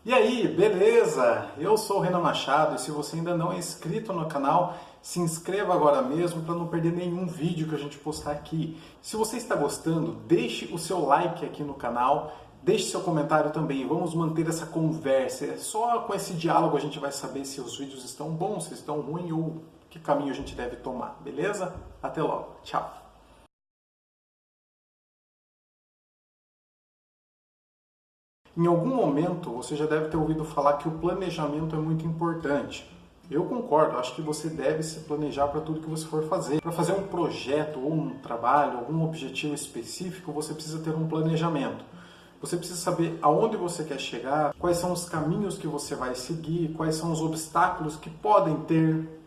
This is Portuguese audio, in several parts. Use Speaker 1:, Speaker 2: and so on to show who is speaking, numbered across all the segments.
Speaker 1: E aí, beleza? Eu sou o Renan Machado e se você ainda não é inscrito no canal, se inscreva agora mesmo para não perder nenhum vídeo que a gente postar aqui. Se você está gostando, deixe o seu like aqui no canal, deixe seu comentário também. Vamos manter essa conversa. Só com esse diálogo a gente vai saber se os vídeos estão bons, se estão ruins ou que caminho a gente deve tomar, beleza? Até logo. Tchau. Em algum momento você já deve ter ouvido falar que o planejamento é muito importante. Eu concordo, acho que você deve se planejar para tudo que você for fazer. Para fazer um projeto ou um trabalho, algum objetivo específico, você precisa ter um planejamento. Você precisa saber aonde você quer chegar, quais são os caminhos que você vai seguir, quais são os obstáculos que podem ter,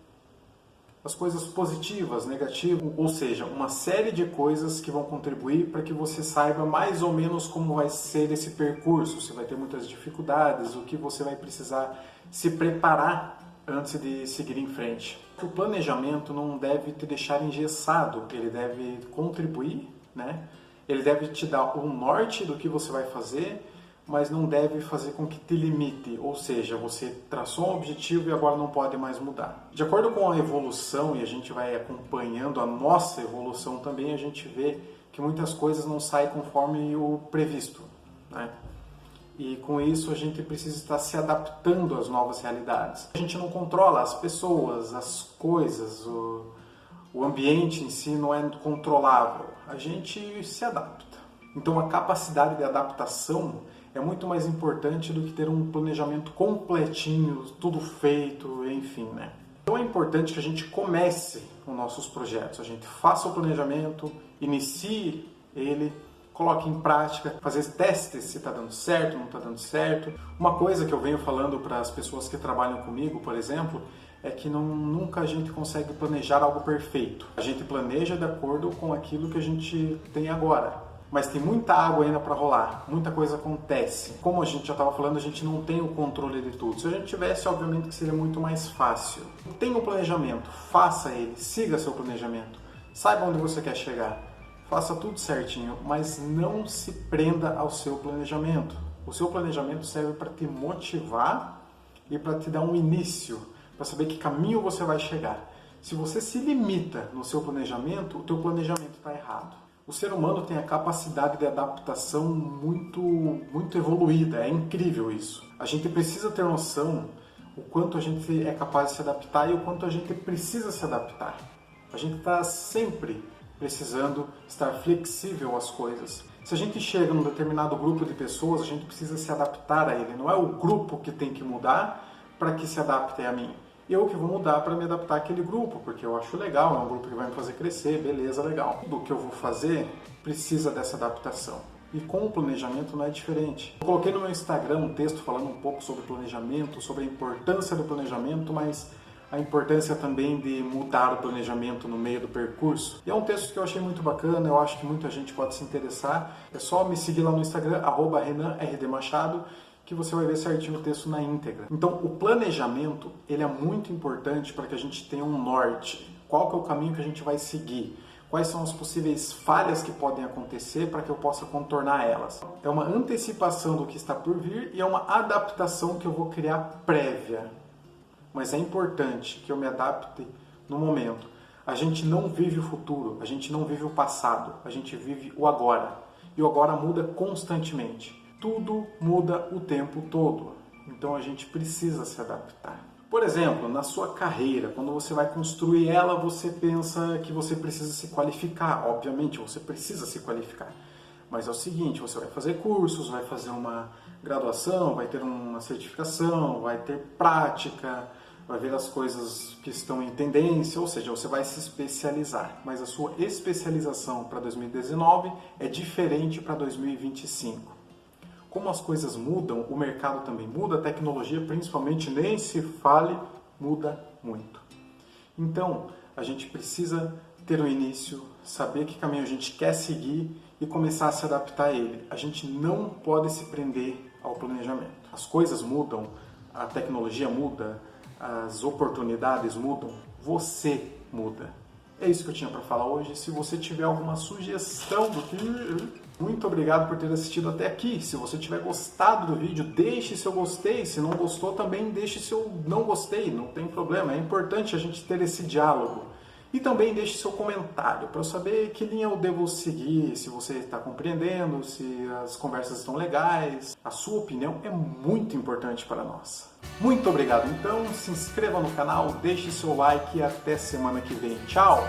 Speaker 1: as coisas positivas, negativas, ou seja, uma série de coisas que vão contribuir para que você saiba mais ou menos como vai ser esse percurso, se vai ter muitas dificuldades, o que você vai precisar se preparar antes de seguir em frente. O planejamento não deve te deixar engessado, ele deve contribuir, né? Ele deve te dar um norte do que você vai fazer, mas não deve fazer com que te limite, ou seja, você traçou um objetivo e agora não pode mais mudar. De acordo com a evolução, e a gente vai acompanhando a nossa evolução também, a gente vê que muitas coisas não saem conforme o previsto, né? E com isso a gente precisa estar se adaptando às novas realidades. A gente não controla as pessoas, as coisas, o ambiente em si não é controlável, a gente se adapta. Então a capacidade de adaptação é muito mais importante do que ter um planejamento completinho, tudo feito, enfim, né? Então é importante que a gente comece os nossos projetos, a gente faça o planejamento, inicie ele, coloque em prática, fazer testes se está dando certo, não está dando certo. Uma coisa que eu venho falando para as pessoas que trabalham comigo, por exemplo, é que nunca a gente consegue planejar algo perfeito. A gente planeja de acordo com aquilo que a gente tem agora. Mas tem muita água ainda para rolar, muita coisa acontece. Como a gente já estava falando, a gente não tem o controle de tudo. Se a gente tivesse, obviamente que seria muito mais fácil. Tenha um planejamento, faça ele, siga seu planejamento, saiba onde você quer chegar, faça tudo certinho, mas não se prenda ao seu planejamento. O seu planejamento serve para te motivar e para te dar um início, para saber que caminho você vai chegar. Se você se limita no seu planejamento, o teu planejamento está errado. O ser humano tem a capacidade de adaptação muito evoluída, é incrível isso. A gente precisa ter noção o quanto a gente é capaz de se adaptar e o quanto a gente precisa se adaptar. A gente está sempre precisando estar flexível às coisas. Se a gente chega num determinado grupo de pessoas, a gente precisa se adaptar a ele. Não é o grupo que tem que mudar para que se adapte a mim. Eu que vou mudar para me adaptar àquele grupo, porque eu acho legal, é um grupo que vai me fazer crescer, beleza, legal. Tudo que eu vou fazer precisa dessa adaptação. E com o planejamento não é diferente. Eu coloquei no meu Instagram um texto falando um pouco sobre planejamento, sobre a importância do planejamento, mas a importância também de mudar o planejamento no meio do percurso. E é um texto que eu achei muito bacana, eu acho que muita gente pode se interessar. É só me seguir lá no Instagram, @RenanRDMachado, que você vai ver certinho o texto na íntegra. Então, o planejamento, ele é muito importante para que a gente tenha um norte. Qual que é o caminho que a gente vai seguir? Quais são as possíveis falhas que podem acontecer para que eu possa contornar elas? É uma antecipação do que está por vir e é uma adaptação que eu vou criar prévia. Mas é importante que eu me adapte no momento. A gente não vive o futuro, a gente não vive o passado, a gente vive o agora. E o agora muda constantemente. Tudo muda o tempo todo, então a gente precisa se adaptar. Por exemplo, na sua carreira, quando você vai construir ela, você pensa que você precisa se qualificar. Obviamente, você precisa se qualificar. Mas é o seguinte, você vai fazer cursos, vai fazer uma graduação, vai ter uma certificação, vai ter prática, vai ver as coisas que estão em tendência, ou seja, você vai se especializar. Mas a sua especialização para 2019 é diferente para 2025. Como as coisas mudam, o mercado também muda, a tecnologia principalmente, nem se fale, muda muito. Então, a gente precisa ter um início, saber que caminho a gente quer seguir e começar a se adaptar a ele. A gente não pode se prender ao planejamento. As coisas mudam, a tecnologia muda, as oportunidades mudam, você muda. É isso que eu tinha para falar hoje. Se você tiver alguma sugestão do que Muito obrigado por ter assistido até aqui. Se você tiver gostado do vídeo, deixe seu gostei. Se não gostou, também deixe seu não gostei. Não tem problema, é importante a gente ter esse diálogo. E também deixe seu comentário para eu saber que linha eu devo seguir, se você está compreendendo, se as conversas estão legais. A sua opinião é muito importante para nós. Muito obrigado então, se inscreva no canal, deixe seu like e até semana que vem. Tchau!